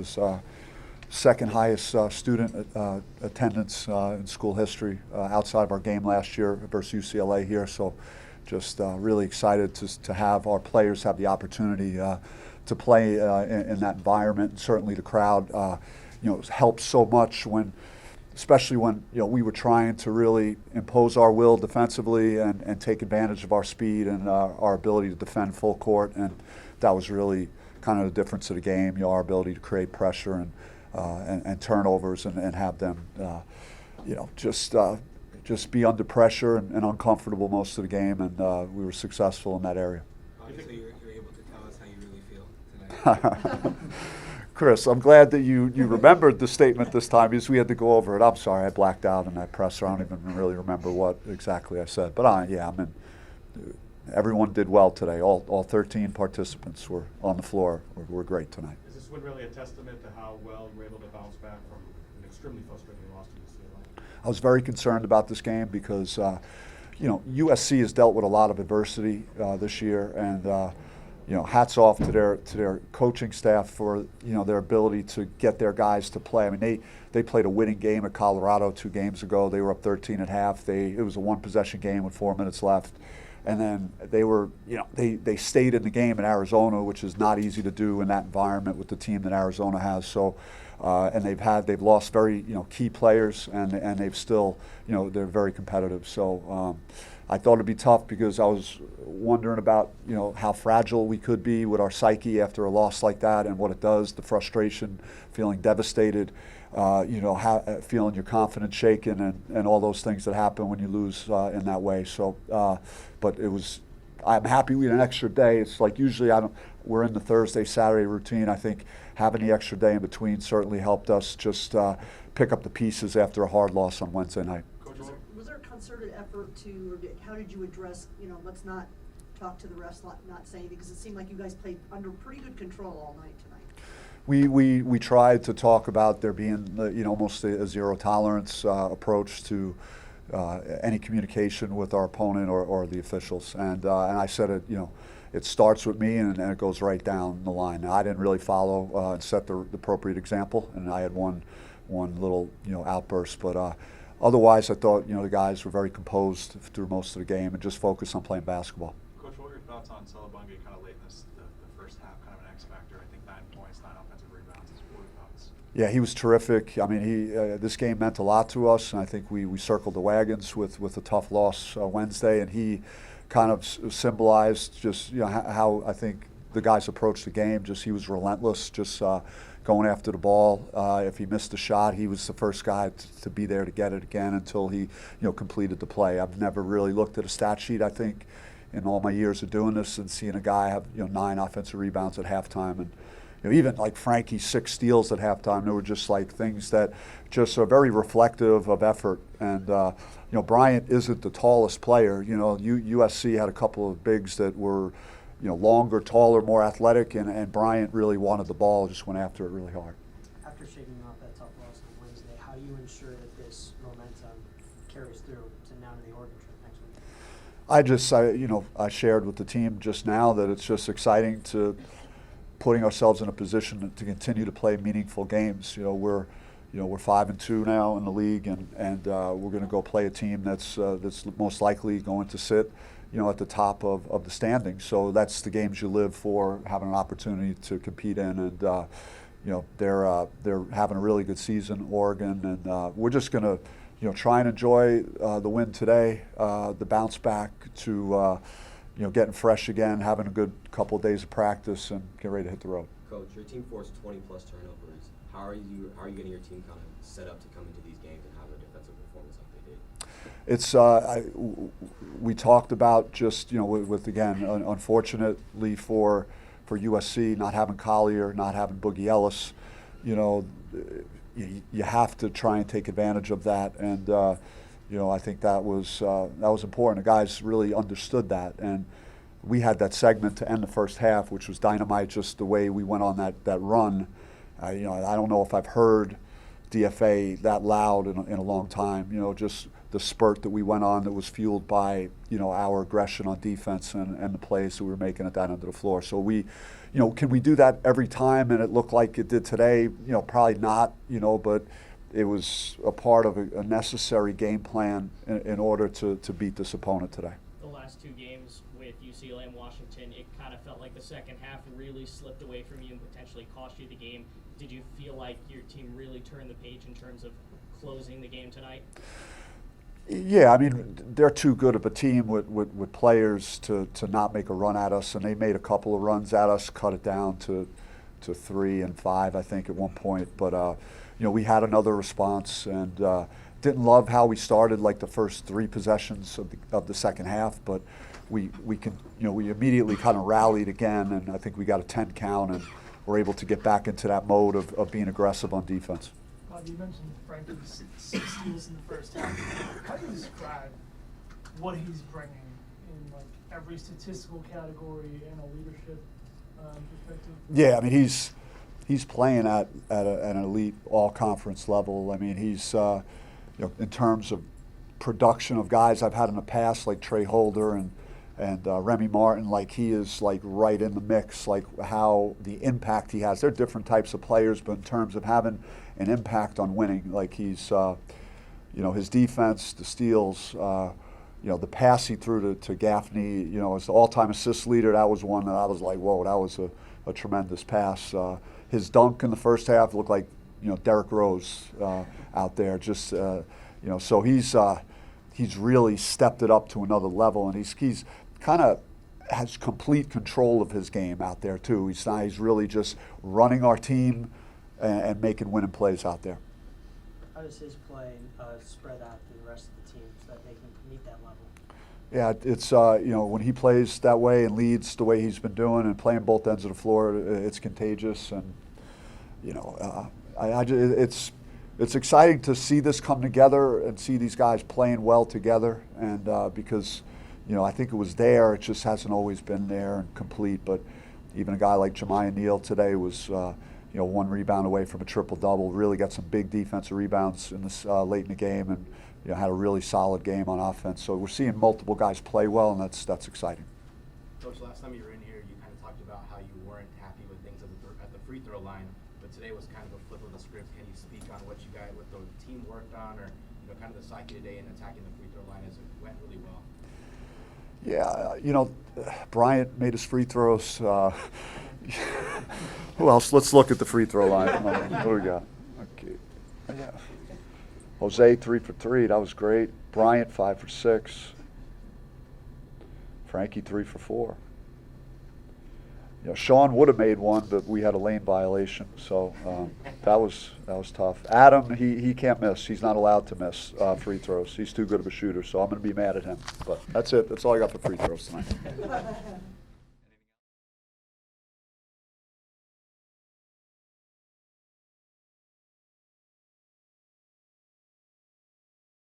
was second highest student attendance in school history outside of our game last year versus UCLA here. So just really excited to have our players have the opportunity to play in that environment. And certainly the crowd helped so much especially when we were trying to really impose our will defensively and take advantage of our speed and our ability to defend full court, and that was really kind of the difference of the game. Our ability to create pressure and turnovers and have them just be under pressure and uncomfortable most of the game, and we were successful in that area. Obviously, you're able to tell us how you really feel tonight. Chris, I'm glad that you remembered the statement this time because we had to go over it. I'm sorry, I blacked out in that presser. I don't even really remember what exactly I said. But everyone did well today. All 13 participants were on the floor. Were great tonight. Is this win really a testament to how well you were able to bounce back from an extremely frustrating loss to UCLA? I was very concerned about this game because USC has dealt with a lot of adversity this year, and hats off to their coaching staff for their ability to get their guys to play. I mean, they played a winning game at Colorado 2 games ago. They were up 13 at half. It was a 1-possession game with 4 minutes left, and then they stayed in the game in Arizona, which is not easy to do in that environment with the team that Arizona has. So, and they've lost very key players, and they've still they're very competitive. So. I thought it'd be tough because I was wondering about how fragile we could be with our psyche after a loss like that and what it does, the frustration, feeling devastated, feeling your confidence shaken, and all those things that happen when you lose in that way. So, but I'm happy we had an extra day. It's like usually we're in the Thursday, Saturday routine. I think having the extra day in between certainly helped us just pick up the pieces after a hard loss on Wednesday night. Was there a concerted effort or how did you address, let's not talk to the refs, not say anything, because it seemed like you guys played under pretty good control all night tonight? We tried to talk about there being almost a zero tolerance approach to any communication with our opponent or the officials, and I said it starts with me and it goes right down the line. Now, I didn't really follow and set the appropriate example, and I had one little outburst, but. Otherwise, I thought the guys were very composed through most of the game and just focused on playing basketball. Coach, what were your thoughts on Celebunga kind of late in the first half, kind of an X factor? I think 9 points, 9 offensive rebounds. What were your thoughts? Yeah, he was terrific. I mean, this game meant a lot to us, and I think we circled the wagons with a tough loss Wednesday, and he kind of symbolized just how I think the guys approached the game. Just he was relentless, just going after the ball. If he missed a shot, he was the first guy to be there to get it again until he completed the play. I've never really looked at a stat sheet, I think, in all my years of doing this and seeing a guy have 9 offensive rebounds at halftime. And even like Frankie's 6 steals at halftime, they were just like things that just are very reflective of effort. And Bryant isn't the tallest player. USC had a couple of bigs that were longer, taller, more athletic, and Bryant really wanted the ball, just went after it really hard. After shaking off that tough loss on Wednesday, how do you ensure that this momentum carries through to now to the Oregon trip next week? I shared with the team just now that it's just exciting to putting ourselves in a position to continue to play meaningful games. We're 5-2 now in the league, and we're going to go play a team that's most likely going to sit at the top of the standings. So that's the games you live for, having an opportunity to compete in, and they're having a really good season, Oregon, and we're just going to try and enjoy the win today, the bounce back to getting fresh again, having a good couple of days of practice, and get ready to hit the road. Coach, your team forced 20+ turnovers. How are you getting your team kind of set up to come into these games and have a defensive performance like they did? We talked about just with again, unfortunately for USC not having Collier, not having Boogie Ellis, you have to try and take advantage of that, and I think that was important. The guys really understood that, and we had that segment to end the first half, which was dynamite. Just the way we went on that run. I don't know if I've heard DFA that loud in a long time. You know, just the spurt that we went on that was fueled by, you know, our aggression on defense and the plays that we were making at that end of the floor. So we, you know, can we do that every time and it looked like it did today? You know, probably not, you know, but it was a part of a necessary game plan in order to beat this opponent today. The last two games with UCLA and Washington, it kind of felt like the second half really slipped away from you and potentially cost you the game. Did you feel like your team really turned the page in terms of closing the game tonight? Yeah, I mean, they're too good of a team with players to not make a run at us, and they made a couple of runs at us, cut it down to 3 and 5, I think, at one point. But, you know, we had another response and didn't love how we started, like the first 3 possessions of the second half, but we can, you know, we immediately kind of rallied again, and I think we got a 10 count and were able to get back into that mode of being aggressive on defense. You mentioned Frankie's 6 steals in the first half. How do you describe what he's bringing in like every statistical category and a leadership perspective? Yeah, I mean he's playing at an elite all-conference level. I mean he's you know, in terms of production of guys I've had in the past like Trey Holder and Remy Martin, like he is like right in the mix, like how the impact he has. They're different types of players, but in terms of having an impact on winning, like he's, you know, his defense, the steals, you know, the pass he threw to Gaffney, you know, as the all-time assist leader, that was one that I was like, whoa, that was a tremendous pass. His dunk in the first half looked like, you know, Derrick Rose out there, just, you know, so he's really stepped it up to another level, and he's kind of has complete control of his game out there too. He's really just running our team and making winning plays out there. How does his play spread out to the rest of the team so that they can meet that level? Yeah, it's you know, when he plays that way and leads the way he's been doing and playing both ends of the floor, it's contagious, and you know, it's exciting to see this come together and see these guys playing well together, and because you know, I think it was there, it just hasn't always been there and complete. But even a guy like Jemiah Neal today was you know, 1 rebound away from a triple-double, really got some big defensive rebounds in this late in the game, and you know, had a really solid game on offense. So we're seeing multiple guys play well, and that's exciting. Coach, last time you were in here, you kind of talked about how you weren't happy with things at the free throw line, but today was kind of a flip of the script. Can you speak on what the team worked on, or you know, kind of the psyche today in attacking the free throw line as it went really well? Yeah, you know, Bryant made his free throws. Who else? Let's look at the free throw line. What do we got? Okay. Yeah. Jose 3 for 3. That was great. Bryant 5 for 6. Frankie 3 for 4. You know, Sean would have made one, but we had a lane violation, so that was tough. Adam, he can't miss. He's not allowed to miss free throws. He's too good of a shooter, so I'm going to be mad at him. But that's it. That's all I got for free throws tonight.